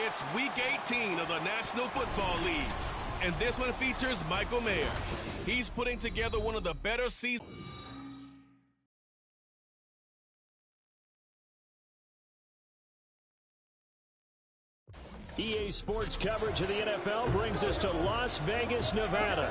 It's Week 18 of the National Football League, and this one features Michael Mayer. He's putting together one of the better seasons. EA Sports coverage of the NFL brings us to Las Vegas, Nevada.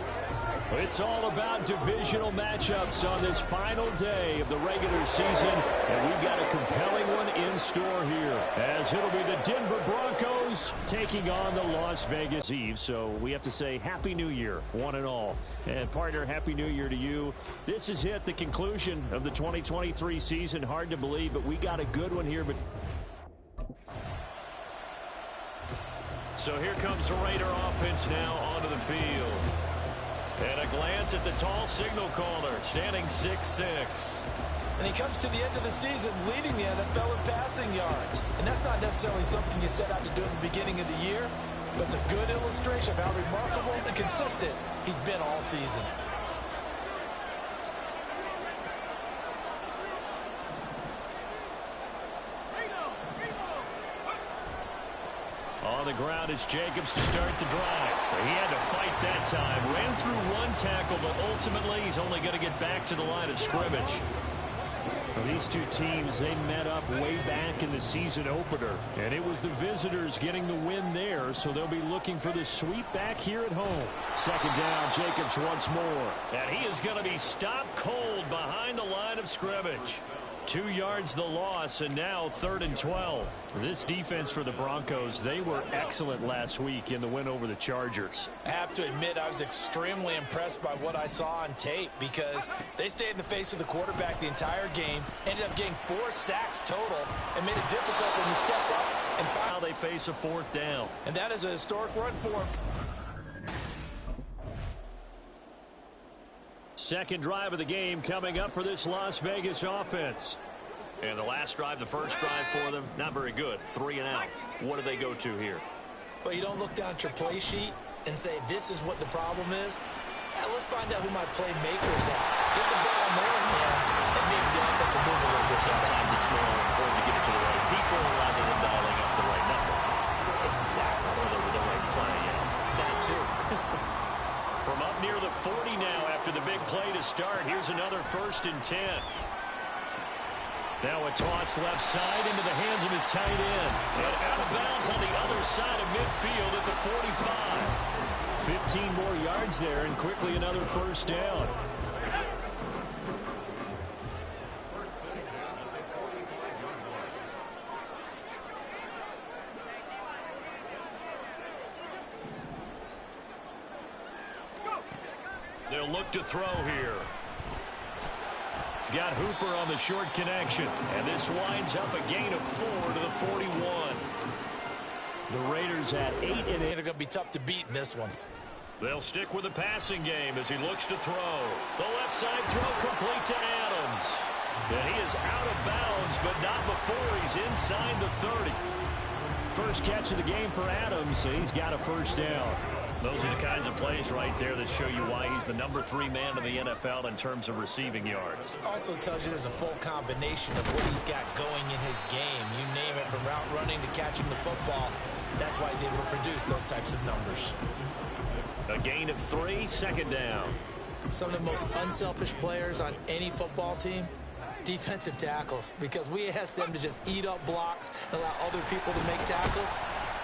It's all about divisional matchups on this final day of the regular season, and we've got a compelling one in store here, as it'll be the Denver Broncos taking on the Las Vegas Eve. So we have to say Happy New Year, one and all. And partner, Happy New Year to you. This is it, the conclusion of the 2023 season. Hard to believe, but we got a good one here. So here comes the Raider offense now onto the field. And a glance at the tall signal caller, standing 6'6". And he comes to the end of the season leading the NFL in passing yards. And that's not necessarily something you set out to do at the beginning of the year, but it's a good illustration of how remarkable and consistent he's been all season. On the ground, it's Jacobs to start the drive. He had to fight that time. Ran through one tackle, but ultimately he's only going to get back to the line of scrimmage. Well, these two teams, they met up way back in the season opener. And it was the visitors getting the win there, so they'll be looking for the sweep back here at home. Second down, Jacobs once more. And he is going to be stopped cold behind the line of scrimmage. 2 yards the loss, and now 3rd and 12. This defense for the Broncos, they were excellent last week in the win over the Chargers. I have to admit, I was extremely impressed by what I saw on tape because they stayed in the face of the quarterback the entire game, ended up getting 4 sacks total, and made it difficult for them to step up. And now they face a 4th down. And that is a historic run for them. Second drive of the game coming up for this Las Vegas offense. And the last drive, the first drive for them, not very good. 3 and out. What do they go to here? Well, you don't look down at your play sheet and say, this is what the problem is. Let's find out who my playmakers are. Get the ball in their hands and maybe the offense will move a little bit. Sometimes it's more important to get it to the right people rather than dialing up the right number. Exactly. Or the right play. That too. From up near the 40 now after the big play to start. Here's another 1st and 10. Now a toss left side into the hands of his tight end. And out of bounds on the other side of midfield at the 45. 15 more yards there and quickly another 1st down. They'll look to throw here. He's got Hooper on the short connection. And this winds up a gain of 4 to the 41. The Raiders at 8 and 8. They're going to be tough to beat in this one. They'll stick with the passing game as he looks to throw. The left side throw complete to Adams. And he is out of bounds, but not before he's inside the 30. First catch of the game for Adams. He's got a 1st down. Those are the kinds of plays right there that show you why he's the number 3 man in the NFL in terms of receiving yards. Also tells you there's a full combination of what he's got going in his game. You name it, from route running to catching the football. That's why he's able to produce those types of numbers. A gain of 3, 2nd down. Some of the most unselfish players on any football team, defensive tackles, because we ask them to just eat up blocks and allow other people to make tackles.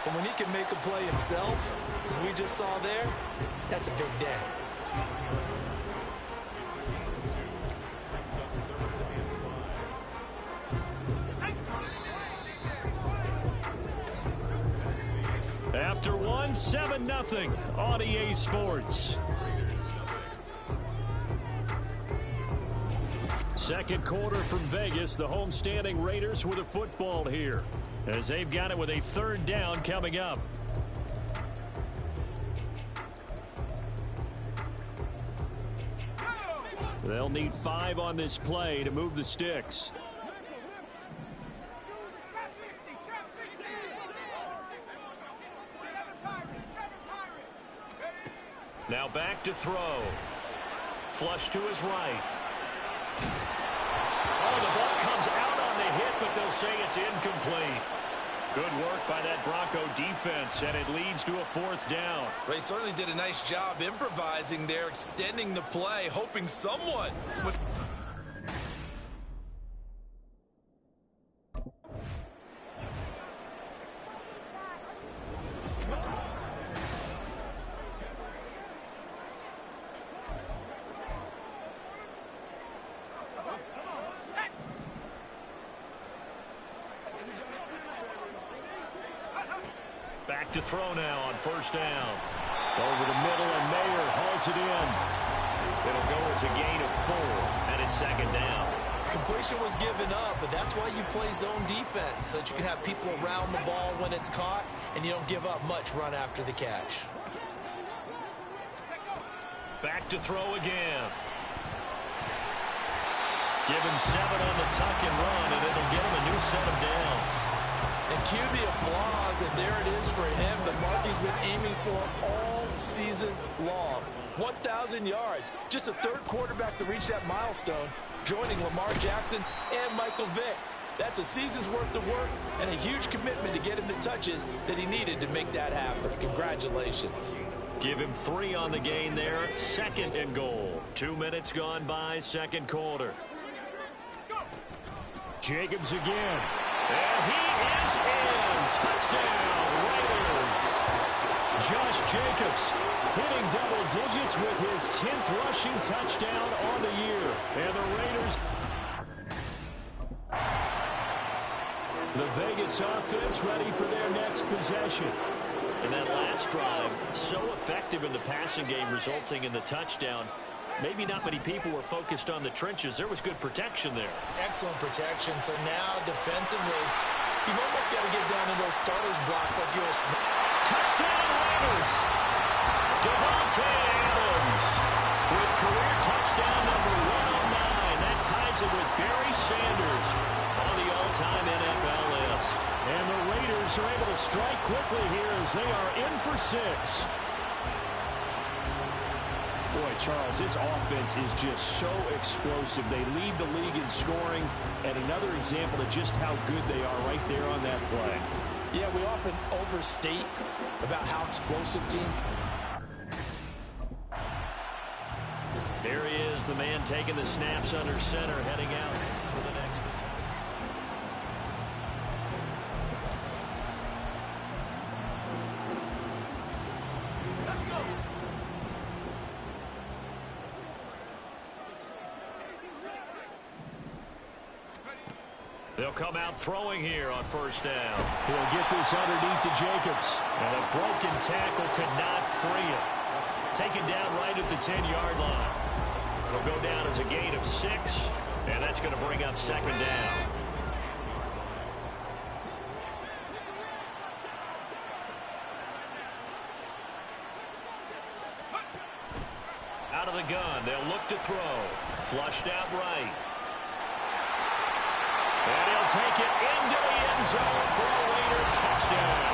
But when he can make a play himself, as we just saw there, that's a big day. After 1, 7-0 on EA Sports. Second quarter from Vegas, the homestanding Raiders with a football here, as they've got it with a 3rd down coming up. They'll need 5 on this play to move the sticks. Now back to throw. Flush to his right. Oh, the ball comes out on the hit, but they'll say it's incomplete. Good work by that Bronco defense, and it leads to a 4th down. Well, he certainly did a nice job improvising there, extending the play, hoping someone would... Back to throw now on 1st down. Over the middle, and Mayer hauls it in. It'll go as a gain of 4, and it's 2nd down. Completion was given up, but that's why you play zone defense, so that you can have people around the ball when it's caught, and you don't give up much run after the catch. Back to throw again. Give him 7 on the tuck and run, and it'll get him a new set of downs. And cue the applause, and there it is for him, the mark he's been aiming for all season long. 1,000 yards, just the 3rd quarterback to reach that milestone, joining Lamar Jackson and Michael Vick. That's a season's worth of work and a huge commitment to get him the touches that he needed to make that happen. Congratulations. Give him 3 on the gain there, 2nd and goal. 2 minutes gone by, 2nd quarter. Jacobs again. And he is in. Touchdown, Raiders. Josh Jacobs hitting double digits with his 10th rushing touchdown on the year. And the Raiders. The Vegas offense ready for their next possession. And that last drive, so effective in the passing game, resulting in the touchdown. Maybe not many people were focused on the trenches. There was good protection there. Excellent protection. So now, defensively, you've almost got to get down to those starters blocks like you're a... Touchdown, Raiders! Devontae Adams with career touchdown number 109. That ties him with Barry Sanders on the all-time NFL list. And the Raiders are able to strike quickly here as they are in for 6. Boy, Charles, this offense is just so explosive. They lead the league in scoring, and another example of just how good they are right there on that play. Yeah, we often overstate about how explosive team. There he is, the man taking the snaps under center, heading out for the next possession. They'll come out throwing here on 1st down. He'll get this underneath to Jacobs. And a broken tackle could not free him. Taken down right at the 10-yard line. It'll go down as a gain of 6, and that's going to bring up 2nd down. Out of the gun, they'll look to throw. Flushed out right. And he'll take it into the end zone for a Raider touchdown.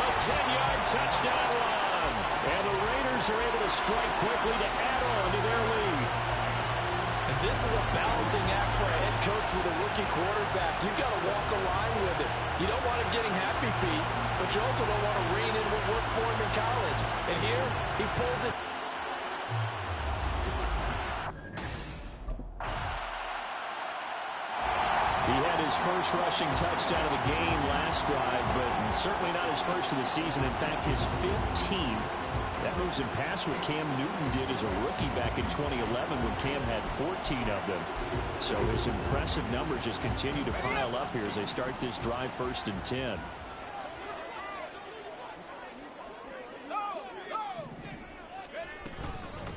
A 10-yard touchdown run. And the Raiders are able to strike quickly to add on to their lead. And this is a balancing act for a head coach with a rookie quarterback. You've got to walk a line with it. You don't want him getting happy feet, but you also don't want to rein in what worked for him in college. And here, he pulls it. He had his first rushing touchdown of the game last drive, but certainly not his first of the season. In fact, his 15th. That moves him past what Cam Newton did as a rookie back in 2011 when Cam had 14 of them. So his impressive numbers just continue to pile up here as they start this drive 1st and 10.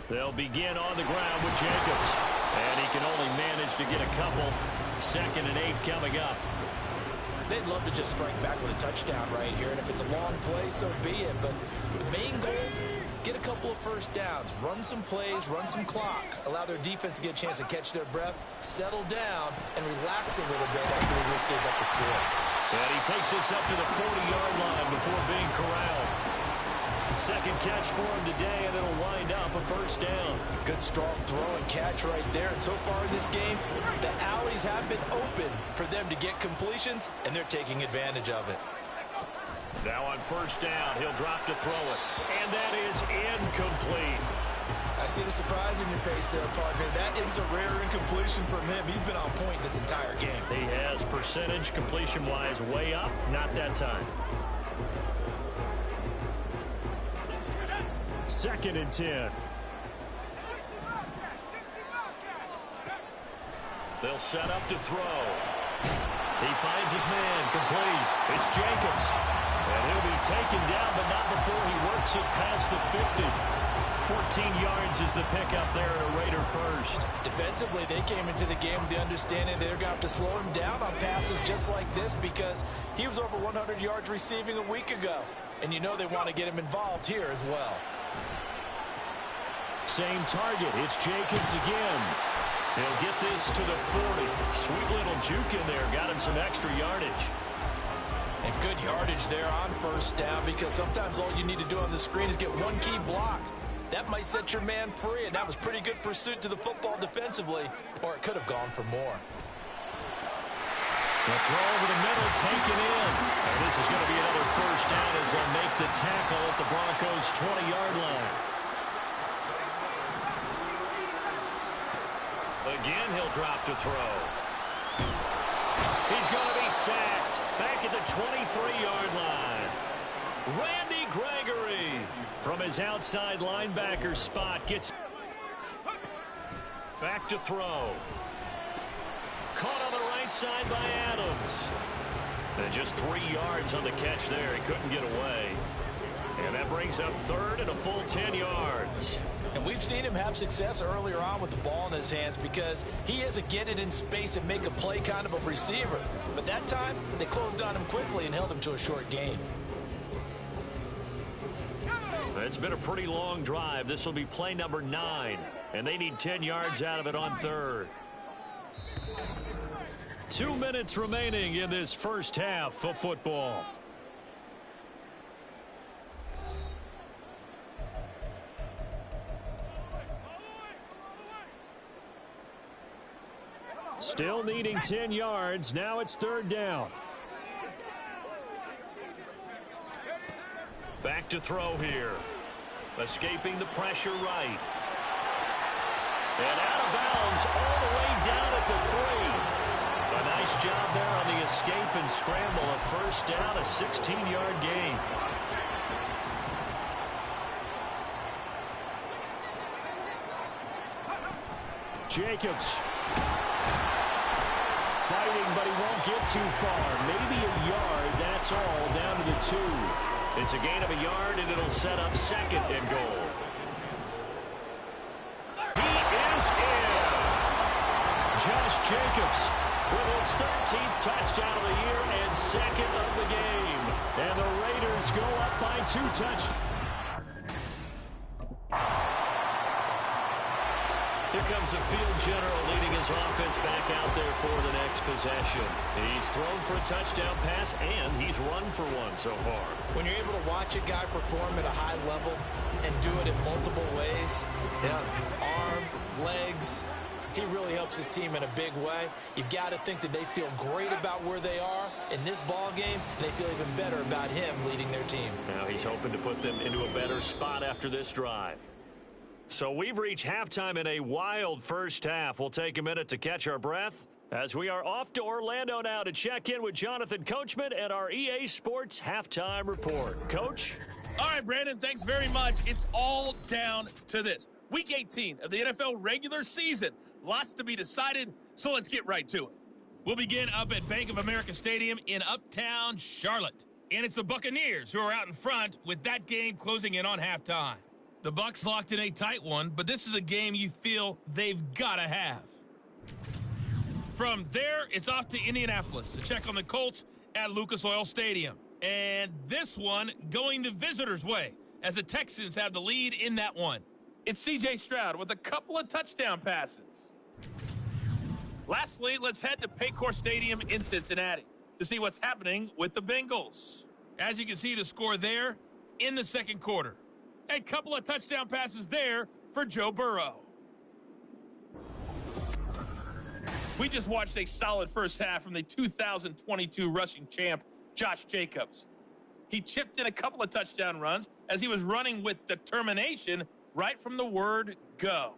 They'll begin on the ground with Jacobs. And he can only manage to get a couple. 2nd and 8 coming up. They'd love to just strike back with a touchdown right here, and if it's a long play, so be it. But the main goal, get a couple of 1st downs, run some plays, run some clock, allow their defense to get a chance to catch their breath, settle down, and relax a little bit after they just gave up the score. And he takes this up to the 40-yard line before being corralled. Second catch for him today, and it'll wind up a first down. Good strong throw and catch right there. And so far in this game, the alleys have been open for them to get completions, and they're taking advantage of it. Now on first down, he'll drop to throw it. And that is incomplete. I see the surprise in your face there, partner. That is a rare incompletion from him. He's been on point this entire game. He has percentage completion-wise way up. Not that time. Second and 10. They'll set up to throw. He finds his man complete. It's Jacobs. And he'll be taken down, but not before he works it past the 50. 14 yards is the pickup there at a Raider first. Defensively, they came into the game with the understanding they're going to have to slow him down on passes just like this because he was over 100 yards receiving a week ago. And you know they want to get him involved here as well. Same target. It's Jacobs again. He'll get this to the 40. Sweet little juke in there. Got him some extra yardage. And good yardage there on first down because sometimes all you need to do on the screen is get one key block. That might set your man free, and that was pretty good pursuit to the football defensively, or it could have gone for more. The throw over the middle, taken in. And this is going to be another first down as they'll make the tackle at the Broncos' 20-yard line. Again, he'll drop to throw. He's going to be sacked back at the 23-yard line. Randy Gregory from his outside linebacker spot gets back to throw. Caught on the right side by Adams. And just 3 yards on the catch there. He couldn't get away. And that brings up third and a full 10 yards. And we've seen him have success earlier on with the ball in his hands because he is a get it in space and make a play kind of a receiver. But that time, they closed on him quickly and held him to a short gain. It's been a pretty long drive. This will be play number 9. And they need 10 yards out of it on third. 2 minutes remaining in this first half of football. Still needing 10 yards. Now it's third down. Back to throw here. Escaping the pressure right. And out of bounds all the way down at the 3. A nice job there on the escape and scramble. A first down, a 16-yard gain. Jacobs. Fighting, but he won't get too far. Maybe a yard, that's all, down to the 2. It's a gain of a yard, and it'll set up second and goal. He is in. Josh Jacobs with his 13th touchdown of the year and second of the game. And the Raiders go up by 2 touchdowns. Here comes the field general leading his offense back out there for the next possession. He's thrown for a touchdown pass, and he's run for one so far. When you're able to watch a guy perform at a high level and do it in multiple ways, arm, legs, he really helps his team in a big way. You've got to think that they feel great about where they are in this ball game, and they feel even better about him leading their team. Now he's hoping to put them into a better spot after this drive. So we've reached halftime in a wild first half. We'll take a minute to catch our breath as we are off to Orlando now to check in with Jonathan Coachman and our EA Sports Halftime Report. Coach? All right, Brandon, thanks very much. It's all down to this. Week 18 of the NFL regular season. Lots to be decided, so let's get right to it. We'll begin up at Bank of America Stadium in Uptown Charlotte. And it's the Buccaneers who are out in front with that game closing in on halftime. The Bucs locked in a tight one, but this is a game you feel they've got to have. From there, it's off to Indianapolis to check on the Colts at Lucas Oil Stadium. And this one going the visitors' way as the Texans have the lead in that one. It's C.J. Stroud with a couple of touchdown passes. Lastly, let's head to Paycor Stadium in Cincinnati to see what's happening with the Bengals. As you can see the score there in the second quarter. A couple of touchdown passes there for Joe Burrow. We just watched a solid first half from the 2022 rushing champ, Josh Jacobs. He chipped in a couple of touchdown runs as he was running with determination right from the word go.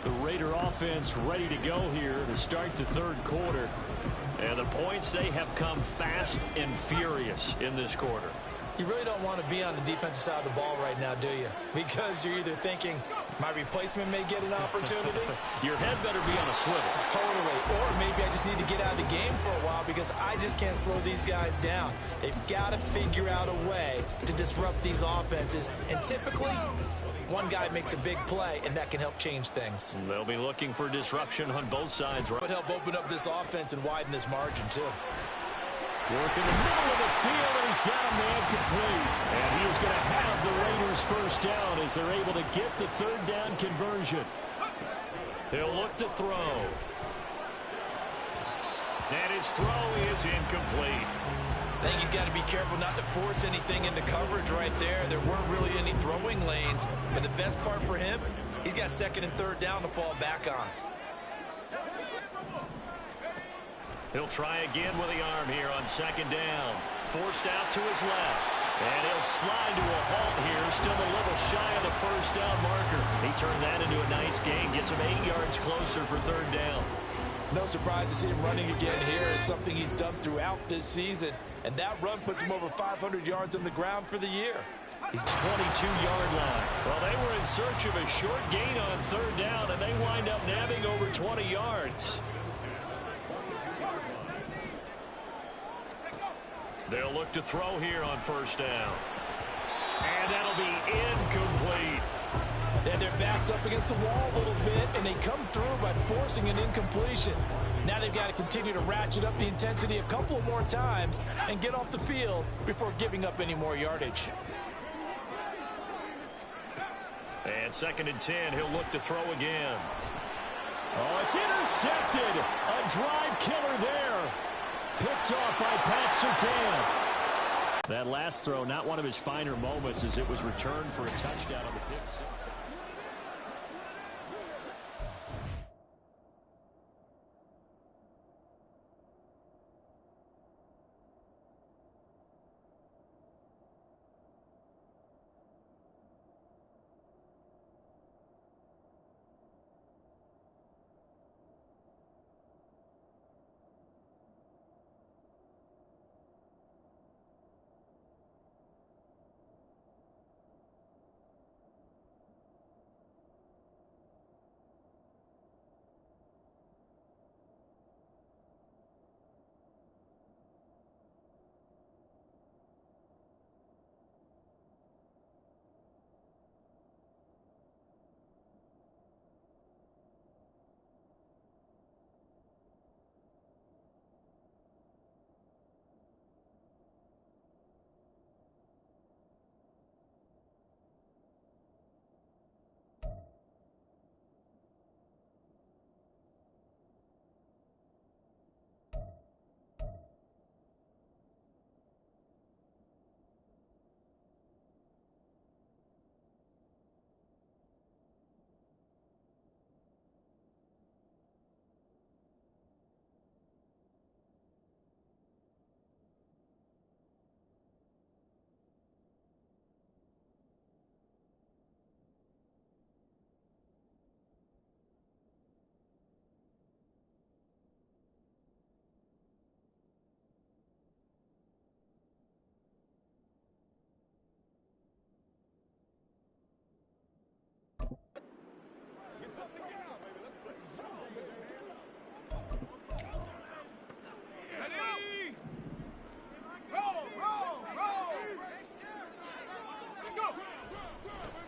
The Raider offense ready to go here to start the third quarter. And the points, they have come fast and furious in this quarter. You really don't want to be on the defensive side of the ball right now, do you? Because you're either thinking, my replacement may get an opportunity. Your head better be on a swivel. Totally. Or maybe I just need to get out of the game for a while because I just can't slow these guys down. They've got to figure out a way to disrupt these offenses. And typically, one guy makes a big play, and that can help change things. And they'll be looking for disruption on both sides. But help open up this offense and widen this margin, too. Work in the middle of the field, and he's got a man complete. And he is going to have the Raiders first down as they're able to get the third down conversion. He'll look to throw. And his throw is incomplete. I think he's got to be careful not to force anything into coverage right there. There weren't really any throwing lanes. But the best part for him, he's got second and third down to fall back on. He'll try again with the arm here on second down. Forced out to his left. And he'll slide to a halt here. Still a little shy of the first down marker. He turned that into a nice gain. Gets him 8 yards closer for third down. No surprise to see him running again here. It's something he's done throughout this season. And that run puts him over 500 yards on the ground for the year. He's 22-yard line. Well, they were in search of a short gain on third down, and they wind up nabbing over 20 yards. They'll look to throw here on first down. And that'll be incomplete. And their back's up against the wall a little bit, and they come through by forcing an incompletion. Now they've got to continue to ratchet up the intensity a couple more times and get off the field before giving up any more yardage. And second and 10, he'll look to throw again. Oh, it's intercepted. A drive killer there. Picked off by Pat Surtain. That last throw, not one of his finer moments as it was returned for a touchdown on the pick.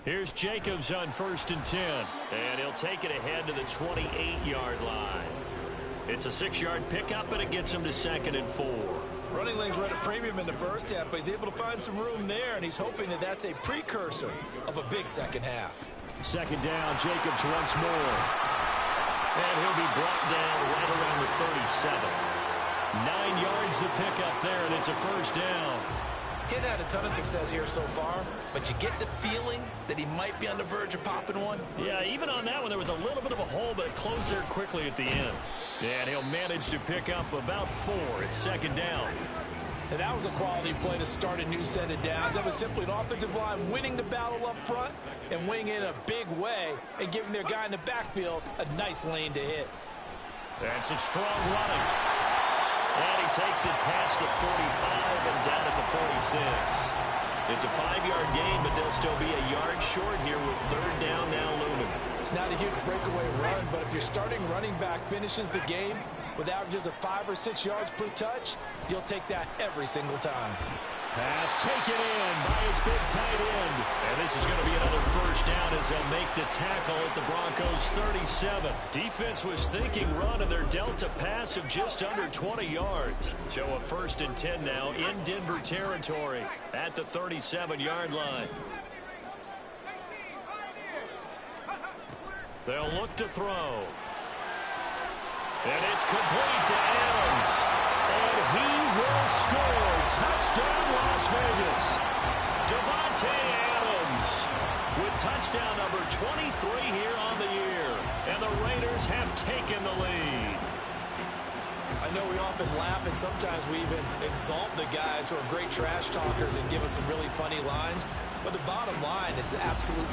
Here's Jacobs on first and 10. And he'll take it ahead to the 28-yard line. It's a 6-yard pickup, and it gets him to second and 4. Running lanes were at a premium in the first half, but he's able to find some room there, and he's hoping that that's a precursor of a big second half. Second down, Jacobs once more. And he'll be brought down right around the 37. 9 yards to pick up there, and it's a first down. He's had a ton of success here so far, but you get the feeling that he might be on the verge of popping one. Yeah, even on that one, there was a little bit of a hole, but it closed there quickly at the end. And he'll manage to pick up about 4. It's second down. And that was a quality play to start a new set of downs. That was simply an offensive line winning the battle up front and winning in a big way and giving their guy in the backfield a nice lane to hit. That's some strong running. And he takes it past the 45 and down at the 46. It's a 5-yard gain, but they'll still be a yard short here with third down now looming. It's not a huge breakaway run, but if your starting running back finishes the game with averages of 5 or 6 yards per touch, you'll take that every single time. Pass taken in by his big tight end. And this is going to be another first down as they'll make the tackle at the Broncos' 37. Defense was thinking run, and they're dealt a pass of just under 20 yards. So a 1st and 10 now in Denver territory at the 37-yard line. They'll look to throw. And it's complete to Adams. And he will score. Touchdown, Las Vegas. Davante Adams with touchdown number 23 here on the year. And the Raiders have taken the lead. I know we often laugh, and sometimes we even exalt the guys who are great trash talkers and give us some really funny lines. But the bottom line is absolute